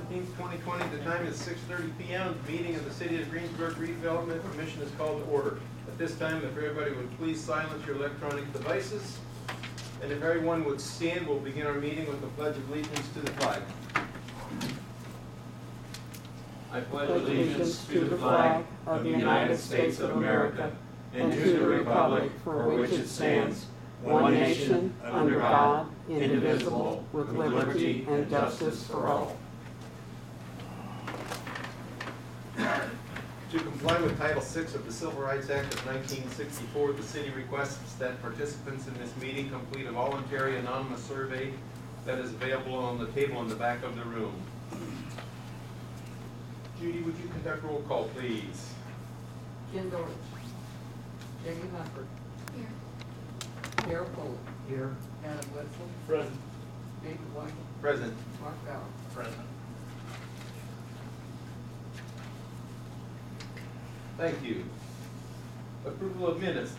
14th, 2020. The time is 6:30 p.m. The meeting of the City of Greensburg Redevelopment Commission is called to order. At this time, if everybody would please silence your electronic devices. And if everyone would stand, we'll begin our meeting with the Pledge of Allegiance to the flag. I pledge allegiance to the flag of the United States of America and to the republic for which it stands, one nation, under God, indivisible, with liberty and justice for all. To comply with Title VI of the Civil Rights Act of 1964, the city requests that participants in this meeting complete a voluntary anonymous survey that is available on the table in the back of the room. Judy, would you conduct roll call, please? Jen Dorlich. Jamie Humphrey. Here. Darrell Foley. Here. Adam Wetzel. Present. David White. Present. Mark Bauer. Present. Thank you. Approval of minutes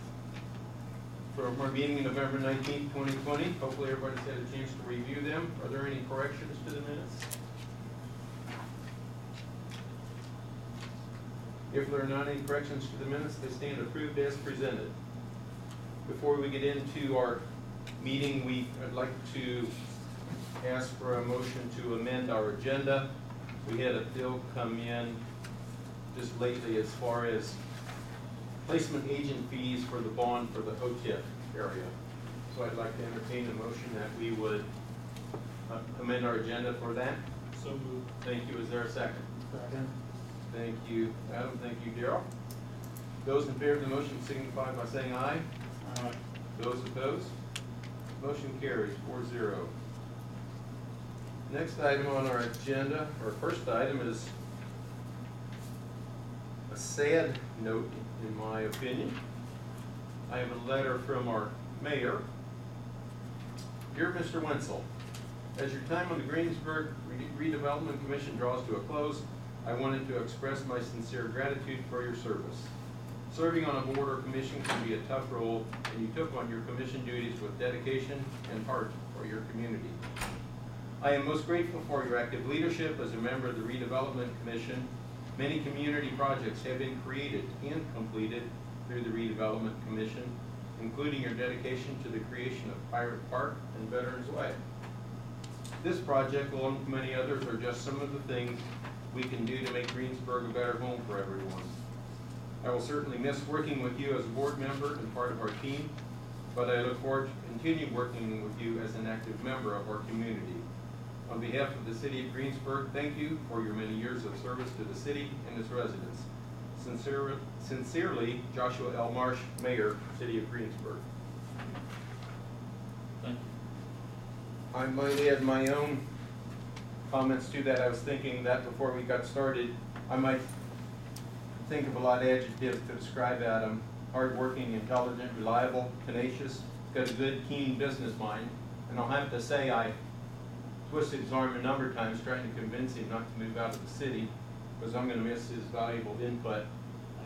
from our meeting in November 19th, 2020. Hopefully everybody's had a chance to review them. Are there any corrections to the minutes? If there are not any corrections to the minutes, they stand approved as presented. Before we get into our meeting, I'd like to ask for a motion to amend our agenda. We had a bill come in just lately as far as placement agent fees for the bond for the OTIF area. So I'd like to entertain a motion that we would amend our agenda for that. So moved. Thank you. Is there a second? Second. Thank you, Adam. Thank you, Darrell. Those in favor of the motion signify by saying aye. Aye. Those opposed? Motion carries 4-0. Next item on our agenda, or first item, is a sad note, in my opinion. I have a letter from our mayor. Dear Mr. Wenzel, as your time on the Greensburg Redevelopment Commission draws to a close, I wanted to express my sincere gratitude for your service. Serving on a board or commission can be a tough role, and you took on your commission duties with dedication and heart for your community. I am most grateful for your active leadership as a member of the Redevelopment Commission. Many community projects have been created and completed through the Redevelopment Commission, including your dedication to the creation of Pirate Park and Veterans Way. This project, along with many others, are just some of the things we can do to make Greensburg a better home for everyone. I will certainly miss working with you as a board member and part of our team, but I look forward to continue working with you as an active member of our community. On behalf of the City of Greensburg, thank you for your many years of service to the city and its residents. Sincerely, Joshua L. Marsh, Mayor, City of Greensburg. Thank you. I might add my own comments to that. I was thinking that before we got started, I might think of a lot of adjectives to describe Adam. Hardworking, intelligent, reliable, tenacious, got a good, keen business mind. And I'll have to say I twisted his arm a number of times trying to convince him not to move out of the city, because I'm going to miss his valuable input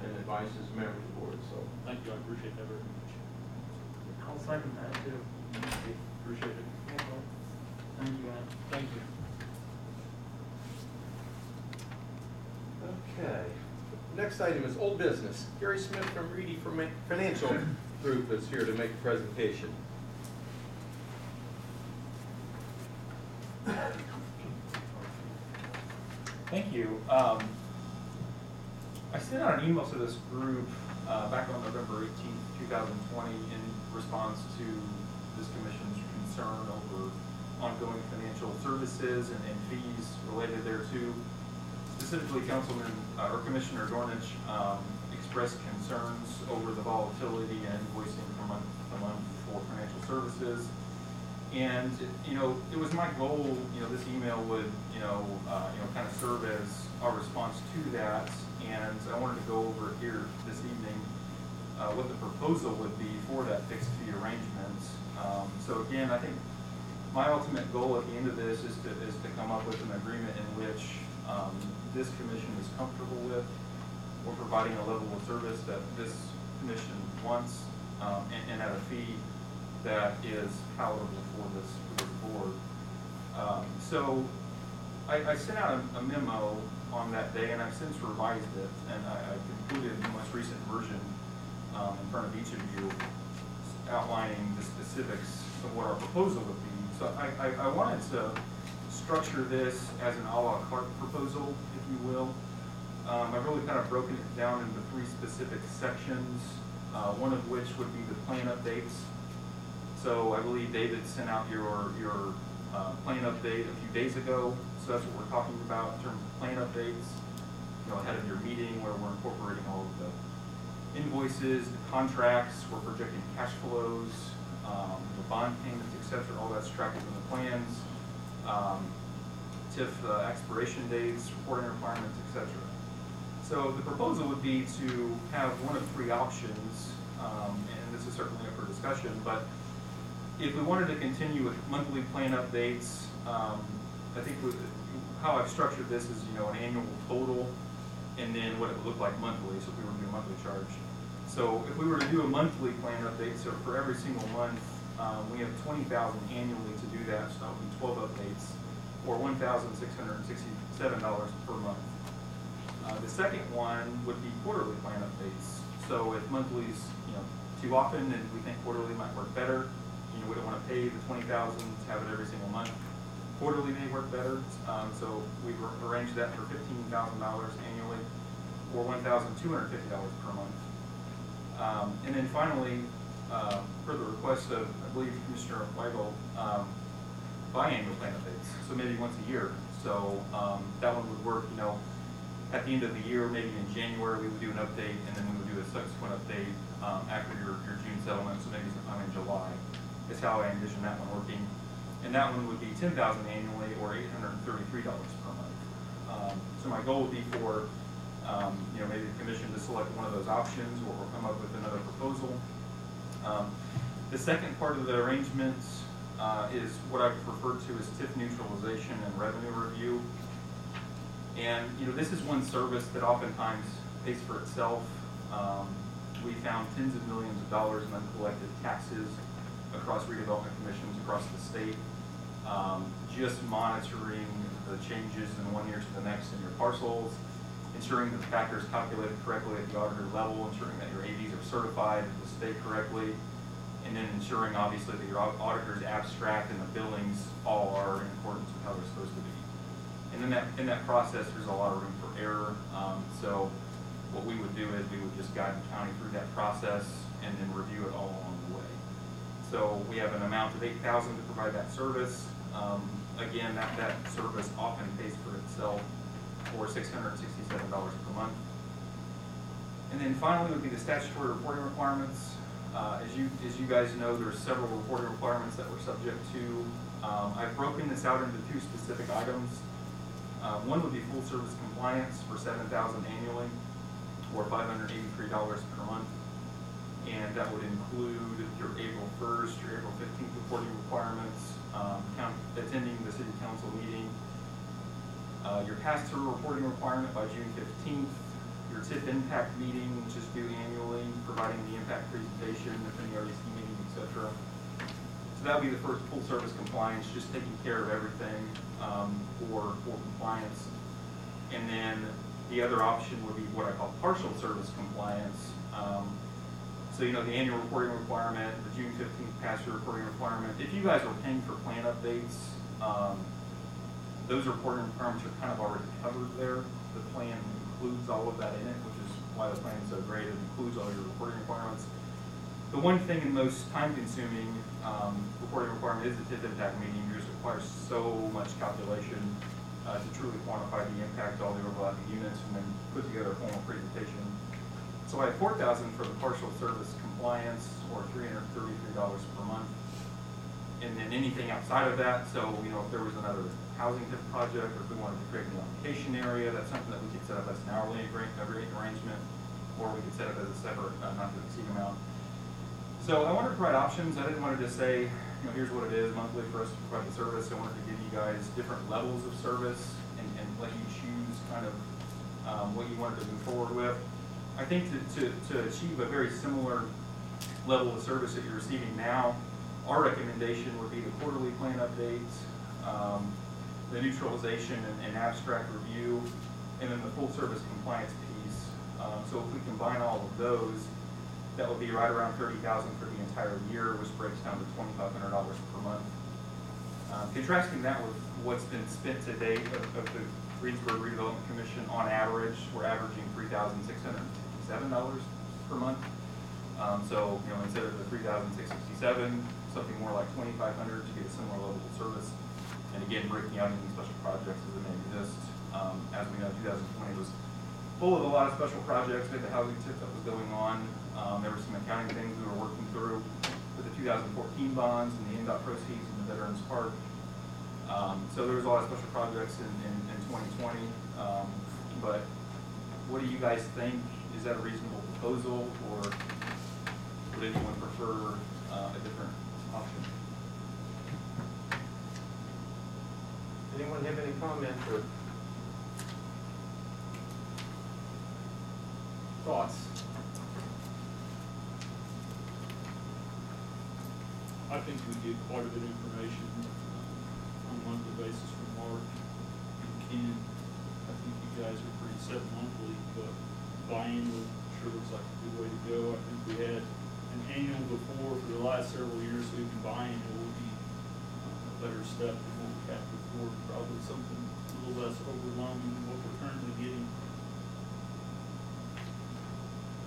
and advice as a member of the board. So Thank you. I appreciate that very much. I'll second that too. Appreciate it. Thank you, Adam. Thank you. okay. Next item is old business. Gary Smith from Reedy Financial Group is here to make a presentation. Thank you. I sent out an email to this group back on November 18th, 2020 in response to this commission's concern over ongoing financial services and fees related thereto. Specifically, Commissioner Dornich expressed concerns over the volatility and invoicing from month to month for financial services. And, it was my goal, this email would, kind of serve as our response to that. And I wanted to go over here this evening what the proposal would be for that fixed fee arrangement. So again, I think my ultimate goal at the end of this is to come up with an agreement in which this commission is comfortable with. We're providing a level of service that this commission wants and at a fee that is palatable for this board. So I sent out a memo on that day, and I've since revised it, and I included the most recent version in front of each of you, outlining the specifics of what our proposal would be. So I wanted to structure this as an a la carte proposal, if you will. I've really kind of broken it down into 3 specific sections, one of which would be the plan updates. So I believe David sent out your plan update a few days ago. So that's what we're talking about in terms of plan updates, ahead of your meeting, where we're incorporating all of the invoices, the contracts, we're projecting cash flows, the bond payments, etc. All that's tracked in the plans, TIF expiration dates, reporting requirements, etc. So the proposal would be to have one of 3 options, and this is certainly up for discussion, but if we wanted to continue with monthly plan updates, I think how I've structured this is, an annual total, and then what it would look like monthly, so if we were to do a monthly charge. So if we were to do a monthly plan update, so for every single month, we have $20,000 annually to do that, so that would be 12 updates, or $1,667 per month. The second one would be quarterly plan updates. So if monthly's, too often, and we think quarterly might work better, we don't want to pay the $20,000 to have it every single month. Quarterly may work better, so we've arranged that for $15,000 annually, or $1,250 per month. And then finally, per the request of, I believe, Commissioner Weigel, biannual plan updates, so maybe once a year. So that one would work, at the end of the year, maybe in January, we would do an update, and then we would do a subsequent update after your June settlement, so maybe sometime in July. Is how I envision that one working. And that one would be $10,000 annually, or $833 per month. So my goal would be for, maybe the commission to select one of those options, or we'll come up with another proposal. The second part of the arrangement is what I've referred to as TIF neutralization and revenue review. And this is one service that oftentimes pays for itself. We found tens of millions of dollars in uncollected taxes across redevelopment commissions across the state, just monitoring the changes in one year to the next in your parcels, ensuring that the factor is calculated correctly at the auditor level, ensuring that your AVs are certified at the state correctly, and then ensuring obviously that your auditor's abstract and the billings all are in accordance with how they're supposed to be. And in that process, there's a lot of room for error. So what we would do is we would just guide the county through that process and then review it all along the way. So we have an amount of $8,000 to provide that service. Again, that service often pays for itself for $667 per month. And then finally would be the statutory reporting requirements. As you guys know, there's several reporting requirements that we're subject to. I've broken this out into 2 specific items. One would be full service compliance for $7,000 annually, or $583 per month. And that would include your April 1st, your April 15th reporting requirements, attending the city council meeting, your pass-through reporting requirement by June 15th, your TIF impact meeting, which is due annually, providing the impact presentation, if any RDC meeting, etc. So that would be the first full service compliance, just taking care of everything for compliance. And then the other option would be what I call partial service compliance. So, the annual reporting requirement, the June 15th pass-through reporting requirement. If you guys are paying for plan updates, those reporting requirements are kind of already covered there. The plan includes all of that in it, which is why the plan is so great. It includes all your reporting requirements. The one thing and most time-consuming reporting requirement is the TIF impact meeting. It just requires so much calculation to truly quantify the impact to all the overlapping units and then put together a formal presentation. So I have $4,000 for the partial service compliance, or $333 per month. And then anything outside of that, so if there was another housing TIF project, or if we wanted to create an application area, that's something that we could set up as an hourly arrangement, or we could set up as a separate not to exceed amount. So I wanted to provide options. I didn't want to just say, here's what it is monthly for us to provide the service. I wanted to give you guys different levels of service and let you choose kind of what you wanted to move forward with. I think to achieve a very similar level of service that you're receiving now, our recommendation would be the quarterly plan updates. the neutralization and abstract review, and then the full service compliance piece. So if we combine all of those, that would be right around $30,000 for the entire year, which breaks down to $2,500 per month. Contrasting that with what's been spent to date of the Greensburg Redevelopment Commission, on average, we're averaging $3,667 per month. So, you know, instead of the $3,667, something more like $2,500 to get a similar level of service. And again, breaking out any special projects as they may exist. As we know, 2020 was full of a lot of special projects with the housing TIF that was going on. There were some accounting things we were working through with the 2014 bonds and the NDOT proceeds and the Veterans Park. So there was a lot of special projects in 2020. But what do you guys think? Is that a reasonable proposal, or would anyone prefer a different option? Anyone have any comments or thoughts? I think we get quite a bit of information on a monthly basis from Mark and Ken. I think you guys are pretty set monthly, but biannual sure looks like a good way to go. I think we had an annual before for the last several years, so even biannual would be a better step than what we had before. Probably something a little less overwhelming than what we're currently getting.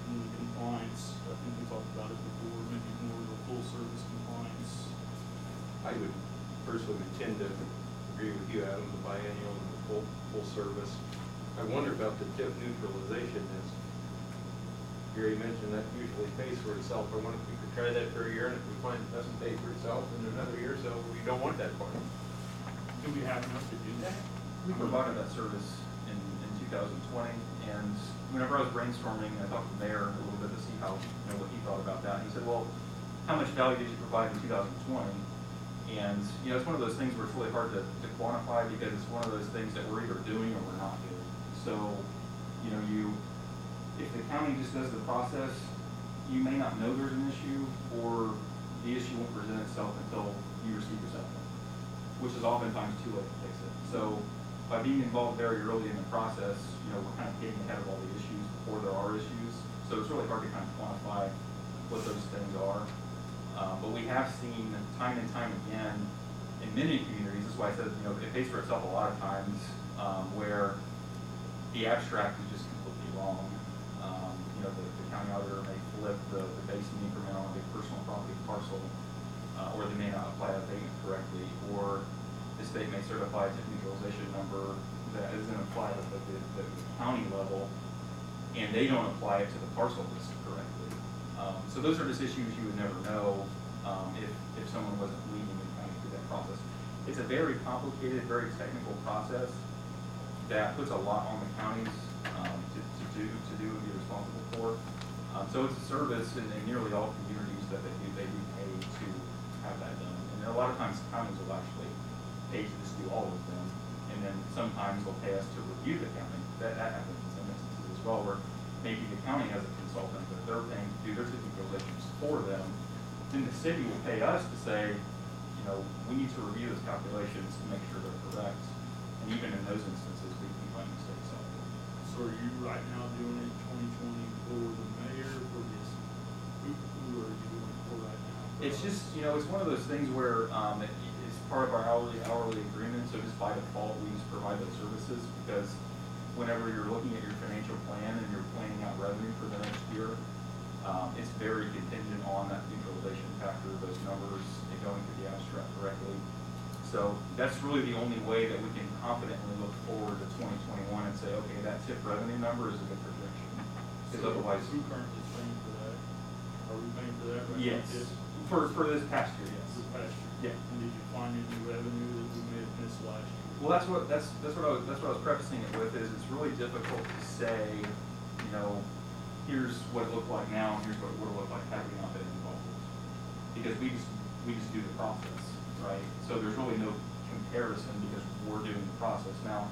And the compliance, I think we talked about it before, maybe more of a full service compliance. I would personally tend to agree with you, Adam, the biennial and the full service. I wonder about the TIF neutralization, as Gary mentioned, that usually pays for itself. I wonder if we could try that for a year, and if we find it doesn't pay for itself in another year, so we don't want that part. Do we have enough to do that? We provided that service in 2020, and whenever I was brainstorming, I talked to the mayor a little bit to see how, you know, what he thought about that. And he said, well, how much value did you provide in 2020? And, you know, it's one of those things where it's really hard to quantify, because it's one of those things that we're either doing or we're not doing. So, you know, if the county just does the process, you may not know there's an issue, or the issue won't present itself until you receive your settlement, which is oftentimes too late to fix it. So by being involved very early in the process, you know, we're kind of getting ahead of all the issues before there are issues. So it's really hard to kind of quantify what those things are. But we have seen time and time again in many communities, that's why I said, you know, it pays for itself a lot of times, where the abstract is just completely wrong. You know, the county auditor may flip the base and increment on a personal property parcel, or they may not apply that payment correctly, or the state may certify a TIF neutralization number that isn't applied at the county level, and they don't apply it to the parcel list correctly. So those are just issues you would never know if someone wasn't leading the county through that process. It's a very complicated, very technical process that puts a lot on the counties to do and be responsible for. So it's a service in nearly all communities that they do pay to have that done. And a lot of times counties will actually pay to just do all of them, and then sometimes they'll pay us to review the county. That happens in some instances as well, where maybe the county has a consultant that they're paying to do their TIF neutralizations for them. Then the city will pay us to say, you know, we need to review those calculations to make sure they're correct. And even in those instances, we find mistakes out there. So are you right now doing it 2020 for the mayor, or just, who are you doing it for right now? It's just, you know, it's one of those things where it's part of our hourly agreement, so just by default, we just provide those services, because whenever you're looking at your financial plan and you're planning out revenue for the next year, it's very contingent on that neutralization factor, those numbers, and going to the abstract correctly. So that's really the only way that we can confidently look forward to 2021 and say, okay, that TIF revenue number is a good projection. Because So otherwise, who currently is paying for that? Are we paying for that right now? yes, for this past year, yes. This past year? Yeah. And did you find any revenue that we may have missed last year? Well, that's what I was prefacing it with, is it's really difficult to say, you know, here's what it looked like now, and here's what it would look like had we not been involved. Because we just do the process, right? So there's really no comparison, because we're doing the process. Now,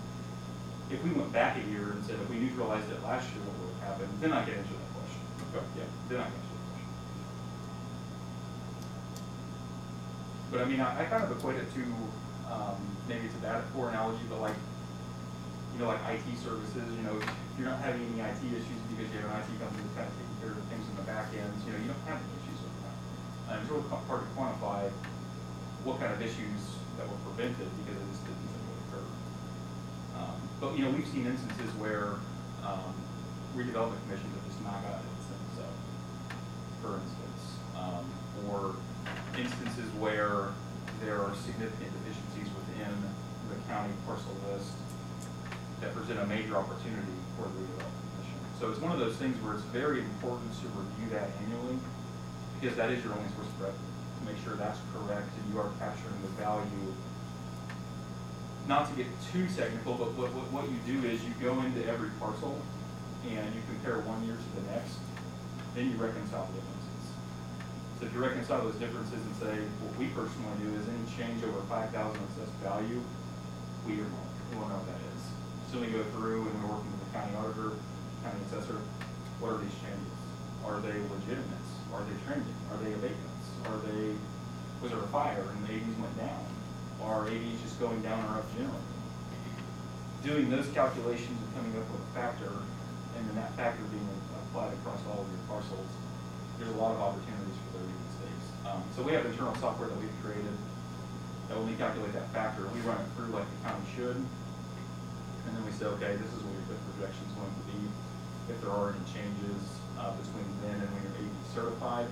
if we went back a year and said, if we neutralized it last year, what would have happened? Then I can answer that question. Okay. Yeah, then I can answer that question. But I mean, I kind of equate it to maybe it's a bad, poor analogy, but like, you know, like IT services, you know, if you're not having any IT issues because you have an IT company that's kind of taking care of things in the back ends, you know, you don't have any issues with that. It's really hard to quantify what kind of issues that were prevented because it just didn't simply occur. But, you know, we've seen instances where redevelopment commissions have just not gotten its things up, for instance, or instances where there are significant deficiencies within the county parcel list that present a major opportunity for the redevelopment commission. So it's one of those things where it's very important to review that annually, because that is your only source of revenue, to make sure that's correct and you are capturing the value. Not to get too technical, but what you do is you go into every parcel and you compare one year to the next, then you reconcile differences. So if you reconcile those differences and say, what we personally do is any change over 5,000 assessed value, we earmark. We won't know what that is. So we go through and we're working with the county auditor, county assessor. What are these changes? Are they legitimate? Are they trending? Are they abatements? Was there a fire and the ADs went down? Are ADs just going down or up generally? Doing those calculations and coming up with a factor, and then that factor being applied across all of your parcels, there's a lot of opportunities for those mistakes. So we have internal software that we've created that when we calculate that factor, we run it through like the county should, and then we say, okay, this is what your TIF projection is going to be. If there are any changes between then and when you're AD certified,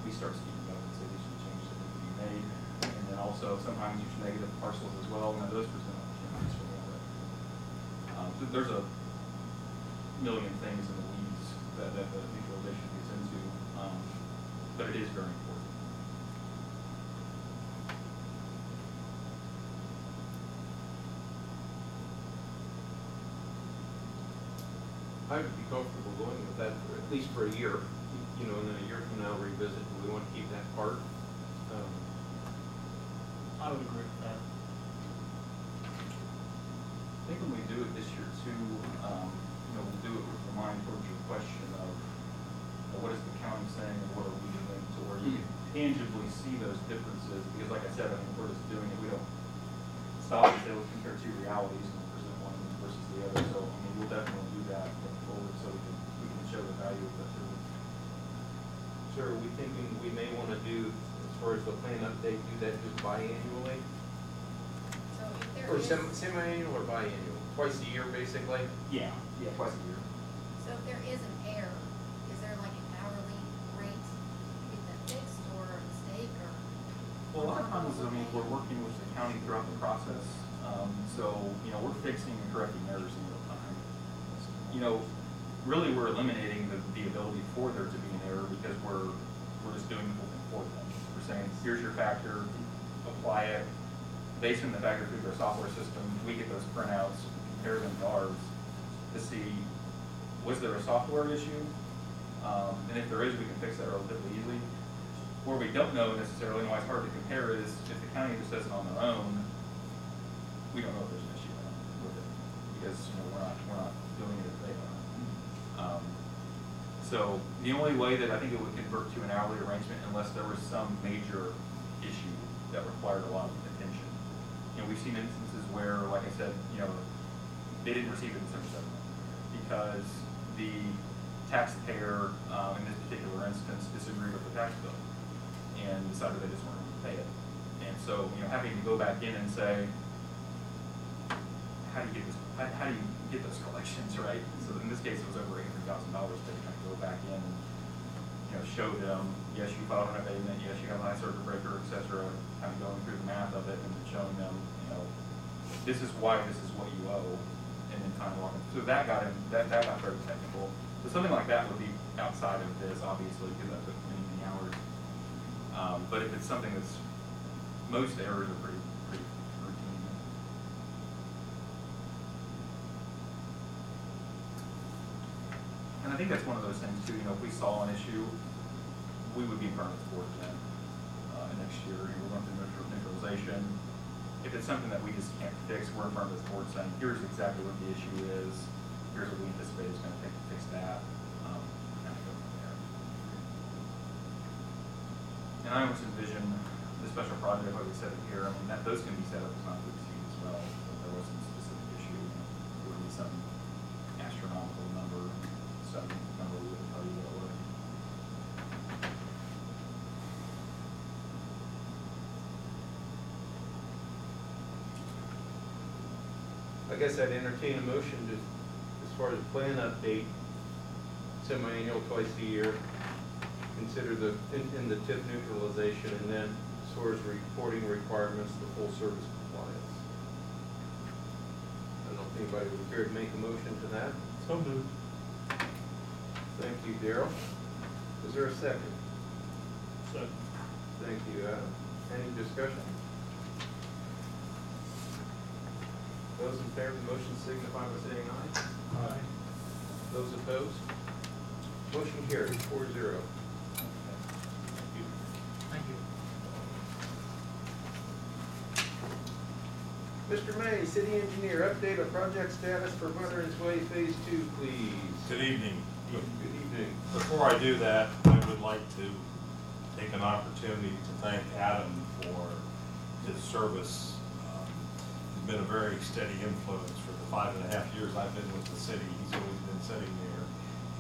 we start speaking up and say these are the changes that need to be made. And then also sometimes use negative parcels as well, and those present opportunities for more revenue. So there's a million things in the weeds that the neutralization gets into, but it is very important. I would be comfortable going with that for at least for a year, you know, and then a year from now revisit, do we want to keep that part? I would agree with that. I think when we do it this year too, you know, we'll do it with the mind towards your question of what is the county saying and what are we doing, to where you can tangibly see those differences. Because like I said, I mean, if we're just doing it, we don't stop and say, let's compare two realities and present one versus the other. So I mean, we'll definitely do that going forward so we can show the value of that too. So are we thinking we may want to do, as far as the plan update, do that just biannually? So if there Or is, semi-annual or biannual? Twice a year, basically? Yeah, twice a year. so if there is an error, is there like an hourly rate to get that fixed or a mistake or? Well, a lot of times, I mean, we're working with the county throughout the process. So, you know, we're fixing and correcting errors in real time. You know, really we're eliminating the ability for there to be an error because we're just doing the whole thing for them. We're saying, here's your factor, apply it. Based on the factor through their software system, we get those printouts, compare them to ours to see, was there a software issue? And if there is, we can fix that relatively easily. Where we don't know necessarily, and why it's hard to compare is if the county just does it on their own, we don't know if there's an issue with it because, you know, we're not doing it if they are. So the only way that I think it would convert to an hourly arrangement, unless there was some major issue that required a lot of attention. You know, we've seen instances where, like I said, you know, they didn't receive it in December 7th because the taxpayer, in this particular instance, disagreed with the tax bill and decided they just weren't going to pay it. And so, you know, having to go back in and say, how do you get those collections, right? So in this case, it was over $800,000 to kind of go back in and, you know, show them, yes, you filed an abatement, yes, you have a high circuit breaker, et cetera, kind of going through the math of it and then showing them, you know, this is why this is what you owe, and then kind of walking. So that got very technical. So something like that would be outside of this, obviously, because that took many hours. But if it's something that's, most errors are pretty routine. And I think that's one of those things too, you know, if we saw an issue, we would be in front of the board then, next year, we're going through neutralization. If it's something that we just can't fix, we're in front of the board saying, here's exactly what the issue is, here's what we anticipate is going to take to fix that, kind of go from there. And I almost envision the special project, like we said here, I mean, those can be set up as not to exceed as well. So if there was some specific issue, it would be some astronomical number, some number we would tell you what it would. I guess I'd entertain a motion to, as far as plan update, semi-annual twice a year, consider the, in the TIF neutralization, and then as far as reporting requirements, the full service compliance. I don't know if anybody would care to make a motion to that. So moved. Thank you, Daryl. Is there a second? Second. Thank you, Adam. Any discussion? Those in favor of the motion signify by saying aye. Aye. Those opposed? Motion carries 4-0. Thank you. Mr. May, City Engineer, update of project status for Veterans Way Phase 2, please. Good evening. Good evening. Before I do that, I would like to take an opportunity to thank Adam for his service. He's been a very steady influence for the 5.5 years I've been with the city. He's always been sitting there.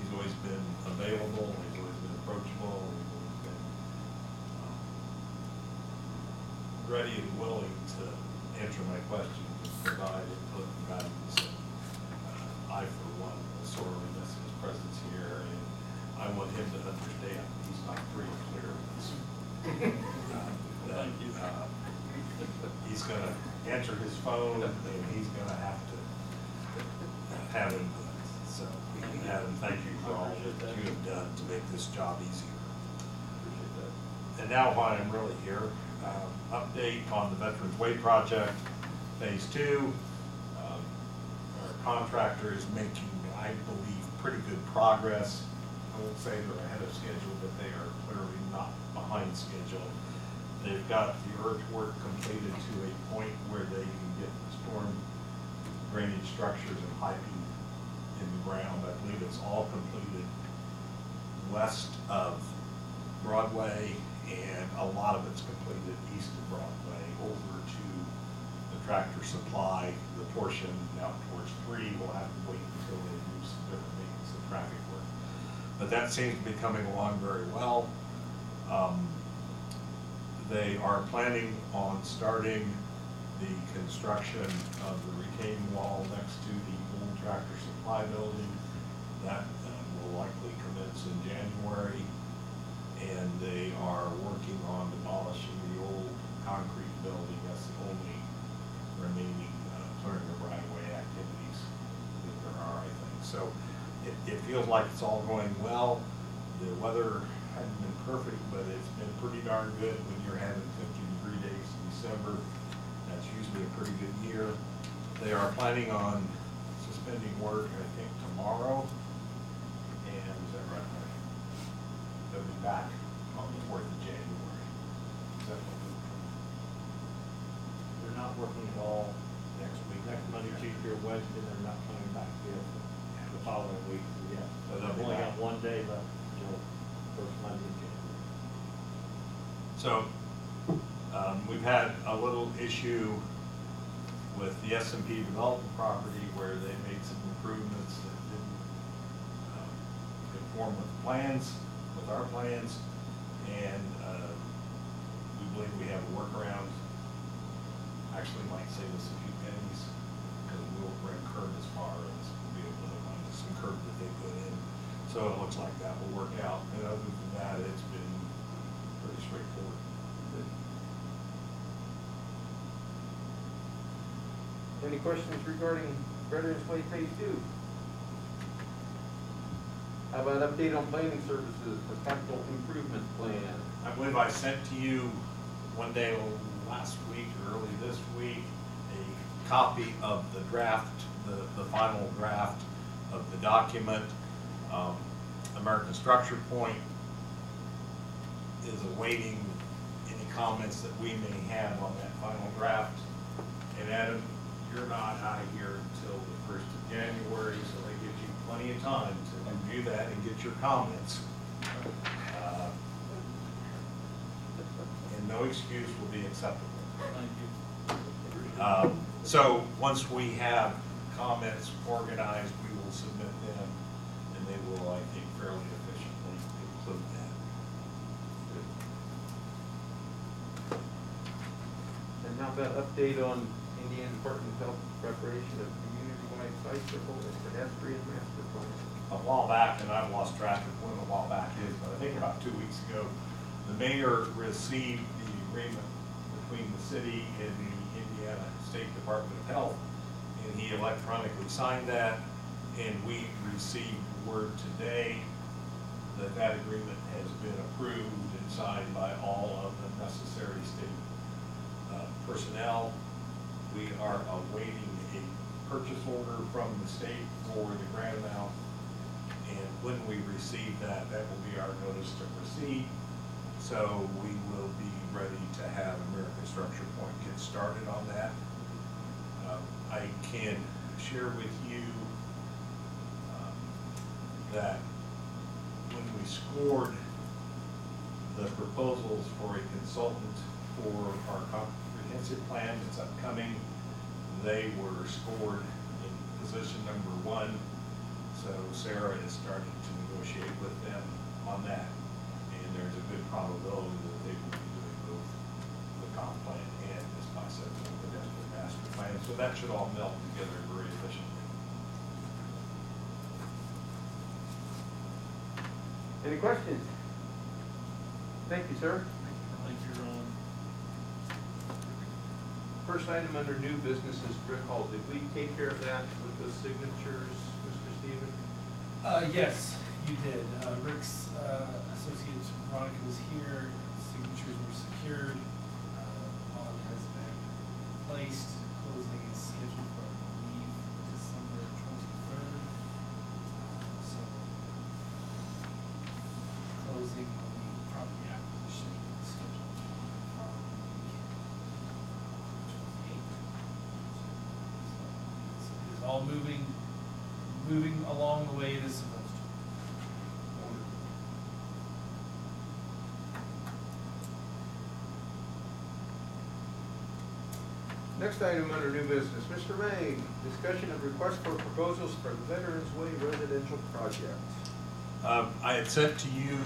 He's always been available. He's always been approachable. He's always been ready and willing to answer my questions and provide input and guidance. I, for one, sorely miss his presence here, and I want him to understand he's not free and clear with this. Thank you. He's gonna answer his phone, and he's gonna have to have input. So, Adam, thank you for all that you have done to make this job easier. Appreciate that. And now why I'm really here, update on the Veterans Way project, phase 2. Our contractor is making, I believe, pretty good progress. I won't say they're ahead of schedule, but they are clearly not behind schedule. They've got the earthwork completed to a point where they can get storm drainage structures and piping in the ground. I believe it's all completed west of Broadway, and a lot of it's completed east of Broadway over to the Tractor Supply. The portion out towards 3 will have to wait until they do some different maintenance and traffic work. But that seems to be coming along very well. They are planning on starting the construction of the retaining wall next to the old Tractor Supply building. That will likely commence in January. And they are working on demolishing the old concrete building. That's the only remaining clearing of right-of-way activities that there are, I think. So it feels like it's all going well. The weather hasn't been perfect, but it's been pretty darn good when you're having 50-degree days in December. That's usually a pretty good year. They are planning on suspending work, I think, tomorrow. And is that right? They'll be back on the 4th of January. Is that what we're doing? They're not working at all next week, next Monday, Tuesday, or Wednesday, they're not coming back here the following week, yeah. So they'll They've be only back. got 1 day left until first Monday in January. So, we've had a little issue with the S&P development property where they made some improvements that didn't conform with plans, with our plans, and we believe we have a workaround. Actually might save us a few pennies, because we'll bring curb as far as we'll be able to hook onto some curb that they put in. So it looks like that will work out, and other than that, it's been pretty straightforward. Any questions regarding Veterans Way Phase 2? How about update on planning services for capital improvement plan? I believe I sent to you one day last week or early this week a copy of the draft, the final draft of the document. American Structure Point is awaiting any comments that we may have on that final draft. And Adam, you're not out of here until the 1st of January, so that gives you plenty of time to review that and get your comments. And no excuse will be acceptable. Thank you. So once we have comments organized, we will submit them, and they will, I think, fairly efficiently include that. And how about update on Indiana Department of Health preparation of community-wide bicycle and pedestrian master plan? A while back, and I've lost track of when a while back is, but I think about 2 weeks ago, the mayor received the agreement between the city and the Indiana State Department of Health, and he electronically signed that, and we received word today that that agreement has been approved and signed by all of the necessary state personnel. We are awaiting a purchase order from the state for the grant amount, and when we receive that, that will be our notice to proceed. So we will be ready to have American Structure Point get started on that. I can share with you that when we scored the proposals for a consultant for our comprehensive plan that's upcoming, they were scored in position number 1. So Sarah is starting to negotiate with them on that, and there's a good probability that they will be doing both the comp plan and this bicycle pedestrian master plan. So that should all melt together very efficiently. Any questions? Thank you, sir. Thank you, Ron. First item under new business is Brick Hall. Did we take care of that with those signatures, Mr. Stevens? Yes, you did. Rick's associate Veronica was here, signatures were secured, bond has been placed, closing is scheduled for, I believe, December 23rd. So, closing on the property acquisition is scheduled for the 28th. So it is all moving along the way it is supposed to. Next item under new business, Mr. May, discussion of request for proposals for the Veterans Way residential project. I had sent to you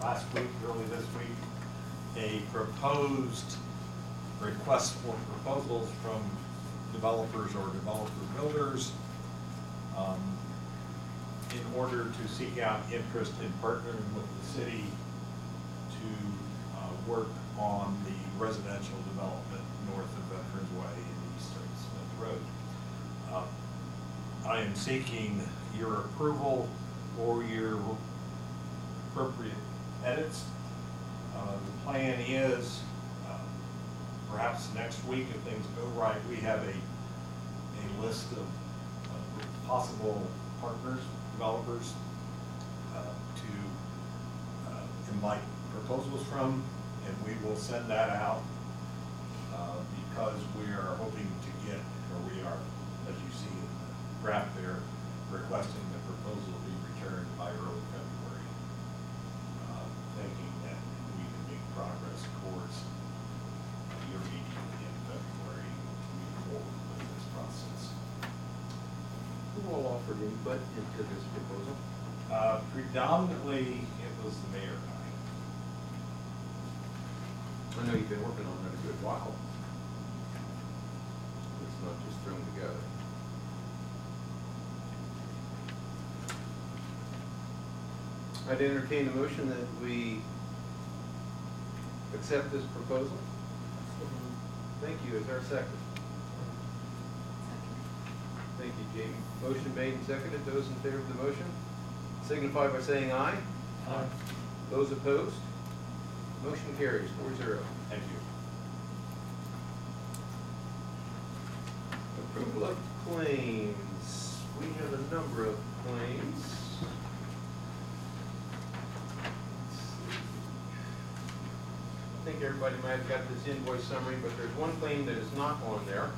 last week, early this week, a proposed request for proposals from developers or developer builders in order to seek out interest in partnering with the city to work on the residential development north of Veterans Way and east of Smith Road. I am seeking your approval or your appropriate edits. The plan is, perhaps next week, if things go right, we have a list of possible partners, developers, to invite proposals from, and we will send that out because we are hoping to get, or we are, as you see in the graph there, requesting the proposal be returned by early February, thinking that we can make progress towards your meeting in February, moving forward with this process. Who all offered input into this proposal? Predominantly, it was the mayor and I. I know you've been working on it a good while. It's not just thrown together. I'd entertain a motion that we accept this proposal. Thank you. Is there a second? Thank you, Jamie. Motion made and seconded. Those in favor of the motion signify by saying aye. Aye. Those opposed? Motion carries 4-0. Thank you. Approval of claims. We have a number of claims. I think everybody might have got this invoice summary, but there's one claim that is not on there.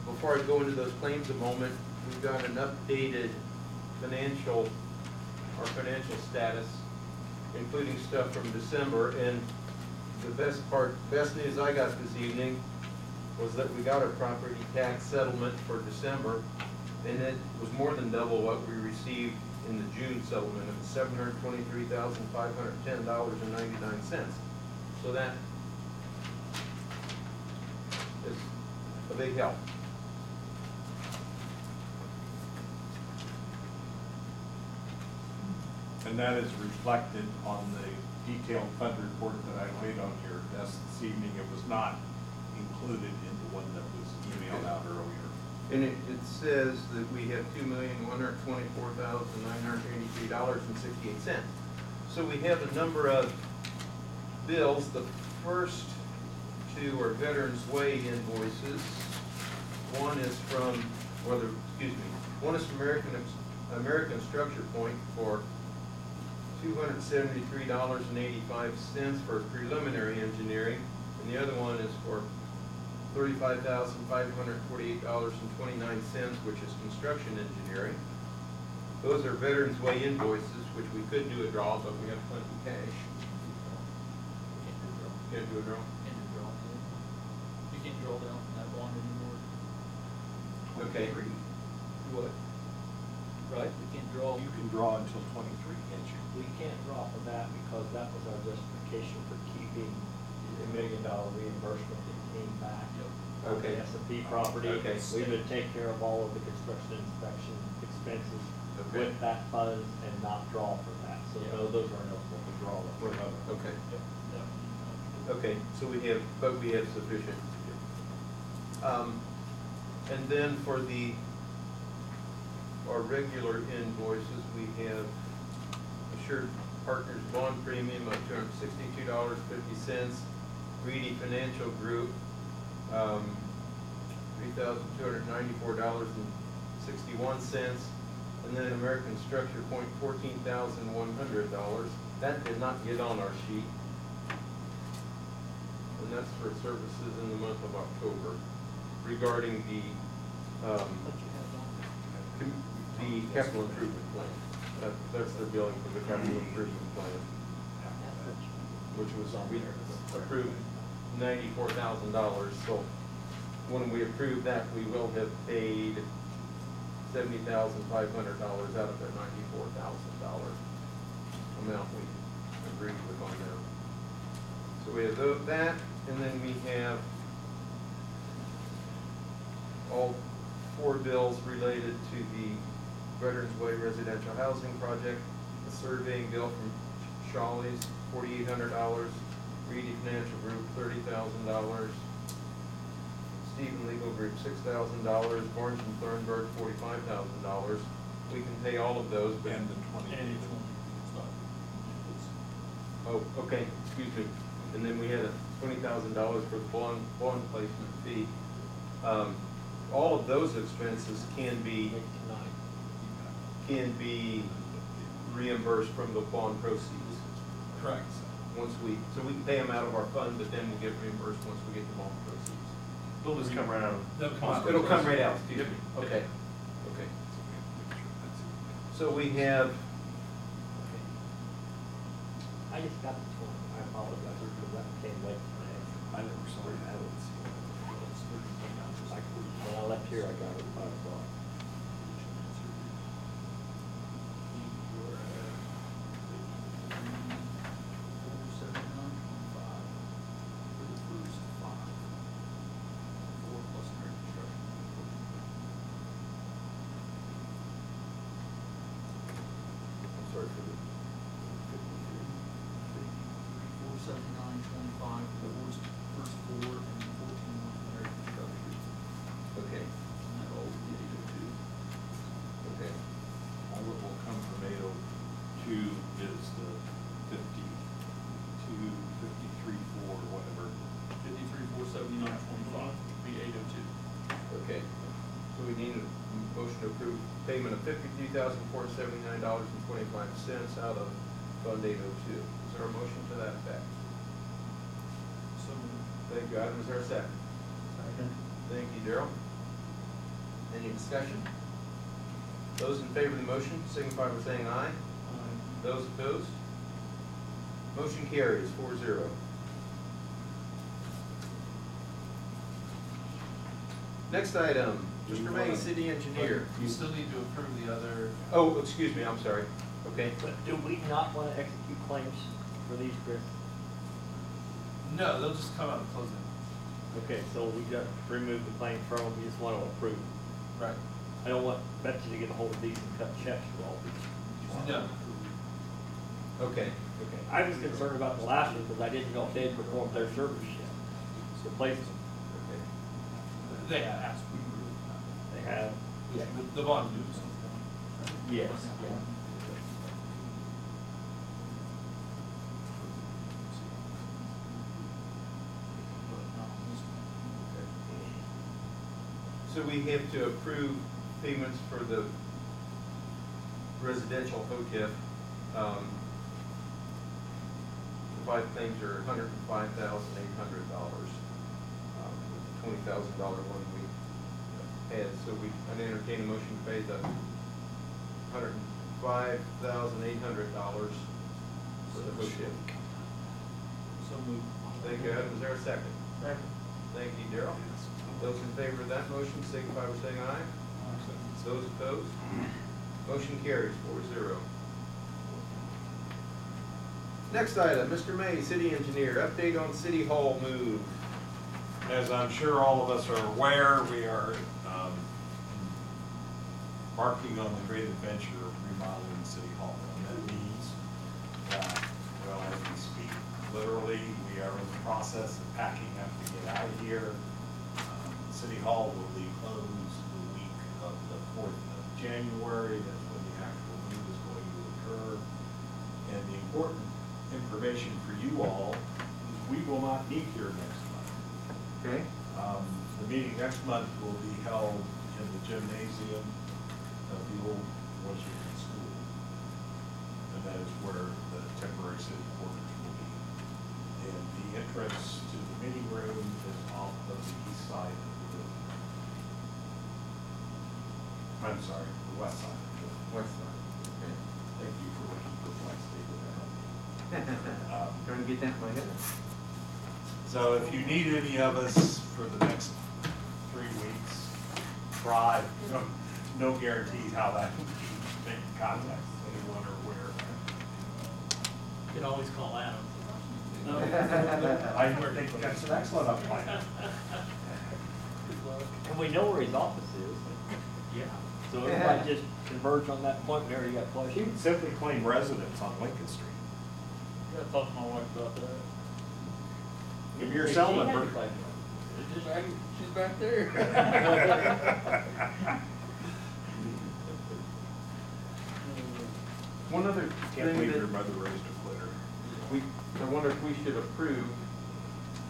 Before I go into those claims a moment, we've got an updated financial status including stuff from December. And the best news I got this evening was that we got a property tax settlement for December, and it was more than double what we received in the June settlement. It was $723,510.99. So that is a big help. And that is reflected on the detailed fund report that I laid on your desk this evening. It was not included in the one that was emailed out earlier. And it says that we have $2,124,983.68. So we have a number of bills. The first two are Veterans Way invoices. One is from, one is from American Structure Point for $273.85 for preliminary engineering, and the other one is for $35,548.29, which is construction engineering. Those are Veterans Way invoices, which we could do a draw, but we have plenty of cash. Can't do a draw? You can't draw down from that bond anymore. Okay. What? Right? You can't draw. You can draw until 23, can't you? We can't draw from that because that was our justification for keeping the $1 million reimbursement that came back. On Okay. the S&P property. Okay. We would take care of all of the construction inspection expenses Okay. with that fund and not draw from that. So no, those are eligible to draw. Okay. Okay, so we have sufficient. And then for our regular invoices, we have Assured Partners bond premium of $262.50, Reedy Financial Group, $3,294.61, and then American Structure Point, $14,100. That did not get on our sheet. And that's for services in the month of October regarding the capital improvement plan. That's their billing for the capital improvement plan, which was, we approved $94,000. So when we approve that, we will have paid $70,500 out of the $94,000 amount we agreed with on them. So we have that, and then we have all 4 bills related to the Veterans Way residential housing project, a surveying bill from Shawley's, $4,800, Reedy Financial Group, $30,000, Stephen Legal Group, $6,000, Barnes and Thornburg, $45,000. We can pay all of those, but. And the 20. And it's one, Oh, okay, excuse me. And then we had a $20,000 for the bond placement fee. All of those expenses can be reimbursed from the bond proceeds. Correct. So we can pay them out of our fund, but then we'll get reimbursed once we get the bond proceeds. They'll just come right out of. They'll come out. It'll come right out, excuse me. Okay, okay. So we have, I just got this one. I apologize because that came late today. I never saw it. I didn't see it. When I left here, I got it at 5 o'clock. I'm sorry for the 479.25 for the first 4 and 14,100 construction. okay, And that all would be 802. okay. All that will come from 802 is the 52, 53, 4, whatever. 53,479.25 would be 802. Okay, so we need a motion to approve payment of $53,479.25 out of Fund 802. Is there a motion to that effect? So Thank you, Adam. Is there a second? Thank you, Darrell. Any discussion? Those in favor of the motion signify by saying aye. Those opposed? Motion carries 4-0. Next item, Mr. May, city engineer. You still need to approve the other. Oh, excuse me, I'm sorry. Okay. But do we not wanna execute claims for these, Chris? No, they'll just come out and close it. Okay, so we got to remove the claim from them, we just wanna approve. Right. I don't want Betsy to get a hold of these and cut checks for all these. No. Okay. Okay, I was concerned about the last one, because I didn't know if they had performed their service yet. Replace them, Okay. They have. they have. Yeah, the bond dues. Yes. So we have to approve payments for the residential OTIF. The 5 claims are $105,800. $20,000 one we had, so I'd entertain a motion to pay the $105,800 for the OTIF. So moved. Thank you, Adam. Is there a second? Second. Thank you, Darrell. Those in favor of that motion, signify by saying aye. Those opposed? Motion carries 4-0. Next item, Mr. May, city engineer, update on city hall move. As I'm sure all of us are aware, we are embarking on the great adventure of remodeling City Hall. And that means that, well, as we speak, literally, we are in the process of packing up to get out of here. City Hall will be closed the week of the 4th of January. That's when the actual move is going to occur. And the important information for you all is we will not meet here next month. Okay. The meeting next month will be held in the gymnasium of the old Washington School. And that is where the temporary city quarters will be. And the entrance to the meeting room is off of the east side of the building. I'm sorry, the west side of the building. West side. Okay. Thank you for looking perplexed with that. Trying to get that in my head. So if you need any of us for the next 3 weeks, try. No guarantees how that will be. Make contact with anyone or where. You can always call Adam. I think that's an excellent plan. And we know where his office is. Yeah. So it might just converge on that point where you got You questions. can simply claim residence on Lincoln Street. Gotta talk to my wife about that. Give me your cell number. She's back there. One other Can't thing believe your that mother raised a quitter. I wonder if we should approve,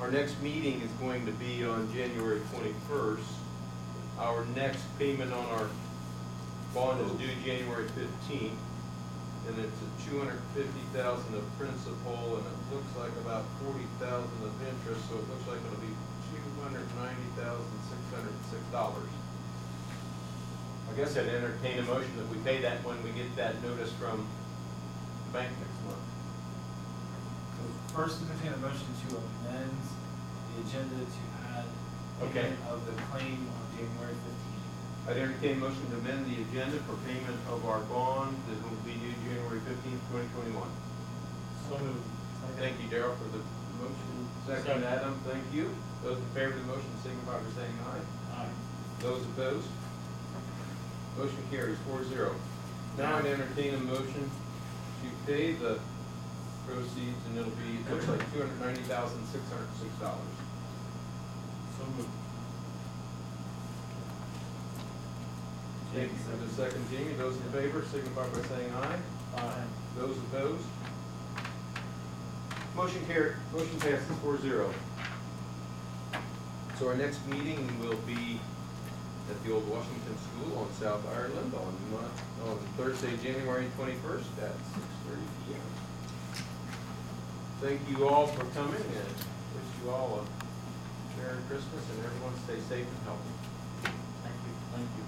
our next meeting is going to be on January 21st. Our next payment on our bond is due January 15th, and it's at $250,000 of principal, and it looks like about $40,000 of interest, so it looks like it'll be $290,606. I guess I'd entertain a motion that we pay that when we get that notice from the bank next month. First, entertain a motion to amend the agenda to add Okay. payment of the claim on January 15th. I'd entertain a motion to amend the agenda for payment of our bond that will be due January 15th, 2021. So moved. Thank you, Darrell, for the motion. Second, Adam, thank you. Those in favor of the motion signify by saying aye. Aye. Those opposed? Motion carries 4-0. Now I'd entertain a motion to pay the proceeds, and it'll be, it looks like $290,606. So moved. Thank you for the second, Jamie. Those in favor signify by saying aye. Aye. Those opposed? Motion passes 4-0. So our next meeting will be at the old Washington School on South Ireland on Thursday, January 21st at 6:30 p.m. Thank you all for coming, and wish you all a Merry Christmas, and everyone stay safe and healthy. Thank you. Thank you.